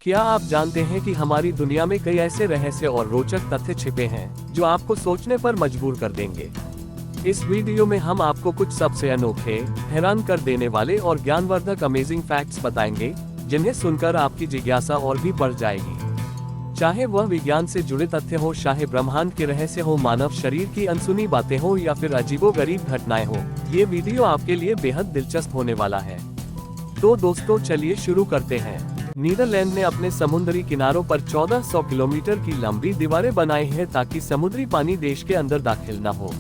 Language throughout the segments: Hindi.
क्या आप जानते हैं कि हमारी दुनिया में कई ऐसे रहस्य और रोचक तथ्य छिपे हैं जो आपको सोचने पर मजबूर कर देंगे। इस वीडियो में हम आपको कुछ सबसे अनोखे, हैरान कर देने वाले और ज्ञानवर्धक अमेजिंग फैक्ट्स बताएंगे, जिन्हें सुनकर आपकी जिज्ञासा और भी बढ़ जाएगी। चाहे वह विज्ञान से जुड़े तथ्य हो, चाहे ब्रह्मांड के रहस्य हो, मानव शरीर की अनसुनी बातें हो या फिर अजीबोगरीब घटनाएं हो, ये वीडियो आपके लिए बेहद दिलचस्प होने वाला है। तो दोस्तों, चलिए शुरू करते हैं। नीदरलैंड ने अपने समुद्री किनारों पर 1400 किलोमीटर की लंबी दीवारें बनाई हैं ताकि समुद्री पानी देश के अंदर दाखिल न हो।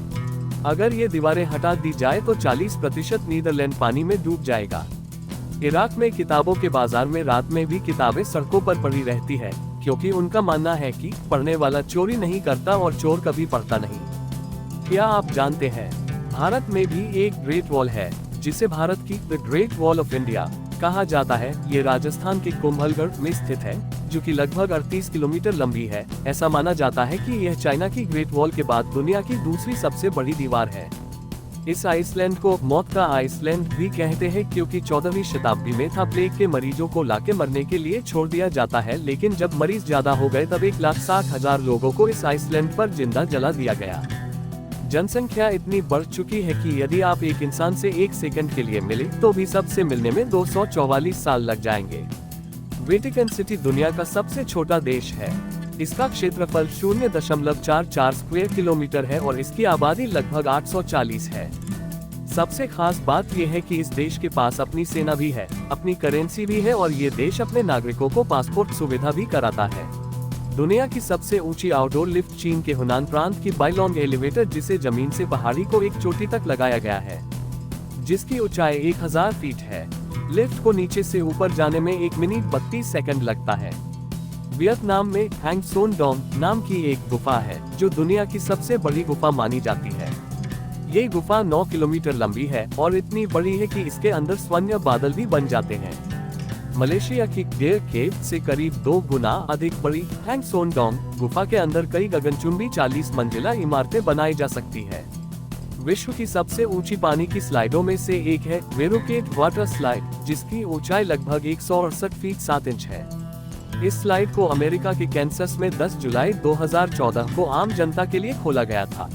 अगर ये दीवारें हटा दी जाए तो 40% नीदरलैंड पानी में डूब जाएगा। इराक में किताबों के बाजार में रात में भी किताबें सड़कों पर पड़ी रहती है, क्योंकि उनका मानना है कि पढ़ने वाला चोरी नहीं करता और चोर कभी पढ़ता नहीं। क्या आप जानते हैं, भारत में भी एक ग्रेट वॉल है, जिसे भारत की the great wall of India कहा जाता है। ये राजस्थान के कुंभलगढ़ में स्थित है, जो कि लगभग 38 किलोमीटर लंबी है। ऐसा माना जाता है कि यह चाइना की ग्रेट वॉल के बाद दुनिया की दूसरी सबसे बड़ी दीवार है। इस आइसलैंड को मौत का आइसलैंड भी कहते हैं, क्योंकि 14वीं शताब्दी में था प्लेग के मरीजों को लाके मरने के लिए छोड़ दिया जाता है, लेकिन जब मरीज ज्यादा हो गए तब 1,60,000 लोगों को इस आइसलैंड पर जिंदा जला दिया गया। जनसंख्या इतनी बढ़ चुकी है कि यदि आप एक इंसान से 1 सेकंड के लिए मिले तो भी सबसे मिलने में 244 साल लग जाएंगे। वेटिकन सिटी दुनिया का सबसे छोटा देश है। इसका क्षेत्रफल 0.44 स्क्वायर किलोमीटर है और इसकी आबादी लगभग 840 है। सबसे खास बात यह है कि इस देश के पास अपनी सेना भी है, अपनी करेंसी भी है और ये देश अपने नागरिकों को पासपोर्ट सुविधा भी कराता है। दुनिया की सबसे ऊंची आउटडोर लिफ्ट चीन के हुनान प्रांत की बाइलोंग एलिवेटर, जिसे जमीन से पहाड़ी को एक चोटी तक लगाया गया है, जिसकी ऊंचाई 1000 फीट है। लिफ्ट को नीचे से ऊपर जाने में 1 मिनट 32 सेकंड लगता है। वियतनाम में हैंग सोन डोंग नाम की एक गुफा है, जो दुनिया की सबसे बड़ी गुफा मानी जाती है। ये गुफा 9 किलोमीटर लंबी है और इतनी बड़ी है कि इसके अंदर स्वर्ण बादल भी बन जाते हैं। मलेशिया की डेयर केव से करीब 2 गुना अधिक बड़ी हैंग सोन डोंग गुफा के अंदर कई गगनचुंबी 40 मंजिला इमारतें बनाई जा सकती है। विश्व की सबसे ऊंची पानी की स्लाइडों में से एक है वेरोकेट वाटर स्लाइड, जिसकी ऊंचाई लगभग 168 फीट 7 इंच है। इस स्लाइड को अमेरिका के कैंसस में 10 जुलाई 2014 को आम जनता के लिए खोला गया था।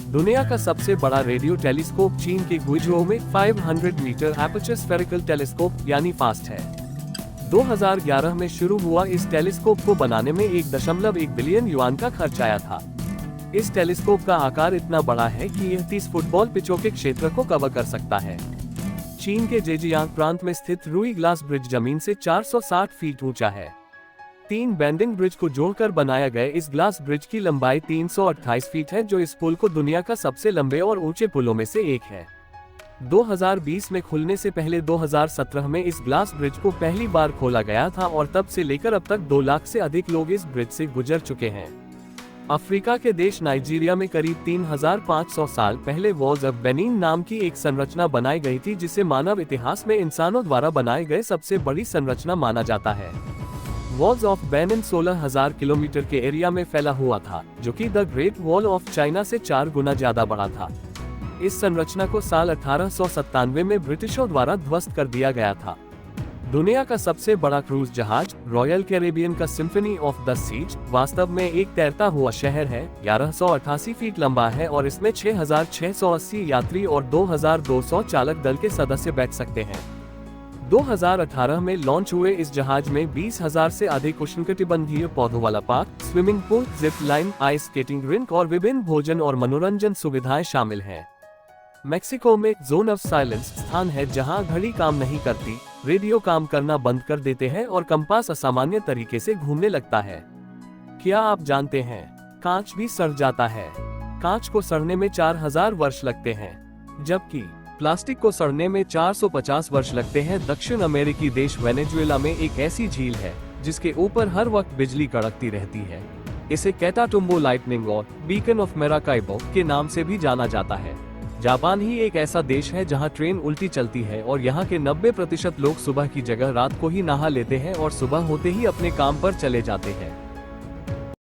दुनिया का सबसे बड़ा रेडियो टेलीस्कोप चीन के गुइझोउ में 500 मीटर एपर्चर स्फेरिकल टेलीस्कोप यानी फास्ट है। 2011 में शुरू हुआ इस टेलीस्कोप को बनाने में 1.1 बिलियन युआन का खर्च आया था। इस टेलीस्कोप का आकार इतना बड़ा है कि यह 30 फुटबॉल पिचों के क्षेत्र को कवर कर सकता है। चीन के जेजियांग प्रांत में स्थित रूई ग्लास ब्रिज जमीन से 460 फीट ऊंचा है। 3 बेंडिंग ब्रिज को जोड़कर बनाया गया इस ग्लास ब्रिज की लंबाई 328 फीट है, जो इस पुल को दुनिया का सबसे लंबे और ऊंचे पुलों में से एक है। 2020 में खुलने से पहले 2017 में इस ग्लास ब्रिज को पहली बार खोला गया था और तब से लेकर अब तक 2 लाख से अधिक लोग इस ब्रिज से गुजर चुके हैं। अफ्रीका के देश नाइजीरिया में करीब 3500 साल पहले वॉल्स ऑफ बेनिन नाम की एक संरचना बनाई गई थी, जिसे मानव इतिहास में इंसानों द्वारा बनाए गए सबसे बड़ी संरचना माना जाता है। वॉल्स ऑफ बेनिन 16,000 किलोमीटर के एरिया में फैला हुआ था, जो कि the great wall of China से 4 गुना ज्यादा बड़ा था। इस संरचना को साल 1897 में ब्रिटिशों द्वारा ध्वस्त कर दिया गया था। दुनिया का सबसे बड़ा क्रूज जहाज रॉयल कैरेबियन का सिम्फनी ऑफ द सीज वास्तव में एक तैरता हुआ शहर है। 1188 फीट लंबा है और इसमें 6,680 यात्री और 2,200 चालक दल के सदस्य बैठ सकते हैं। 2018 में लॉन्च हुए इस जहाज में 20,000 से अधिक उष्णकटिबंधीय पौधों वाला park, swimming pool, zip line, ice skating rink और विभिन्न भोजन और मनोरंजन सुविधाएं शामिल हैं। मेक्सिको में जोन ऑफ साइलेंस स्थान है, जहां घड़ी काम नहीं करती, रेडियो काम करना बंद कर देते हैं और कंपास असामान्य तरीके से घूमने लगता है। क्या आप जानते हैं, कांच भी सड़ जाता है। कांच को सड़ने में 4000 वर्ष लगते हैं, जबकि प्लास्टिक को सड़ने में 450 वर्ष लगते हैं। दक्षिण अमेरिकी देश वेनेजुएला में एक ऐसी झील है जिसके ऊपर हर वक्त बिजली कड़कती रहती है। इसे कैटाटुम्बो लाइटनिंग और बीकन ऑफ मैराकाइबो के नाम से भी जाना जाता है। जापान ही एक ऐसा देश है जहां ट्रेन उल्टी चलती है और यहां के 90% लोग सुबह की जगह रात को ही नहा लेते हैं और सुबह होते ही अपने काम पर चले जाते हैं।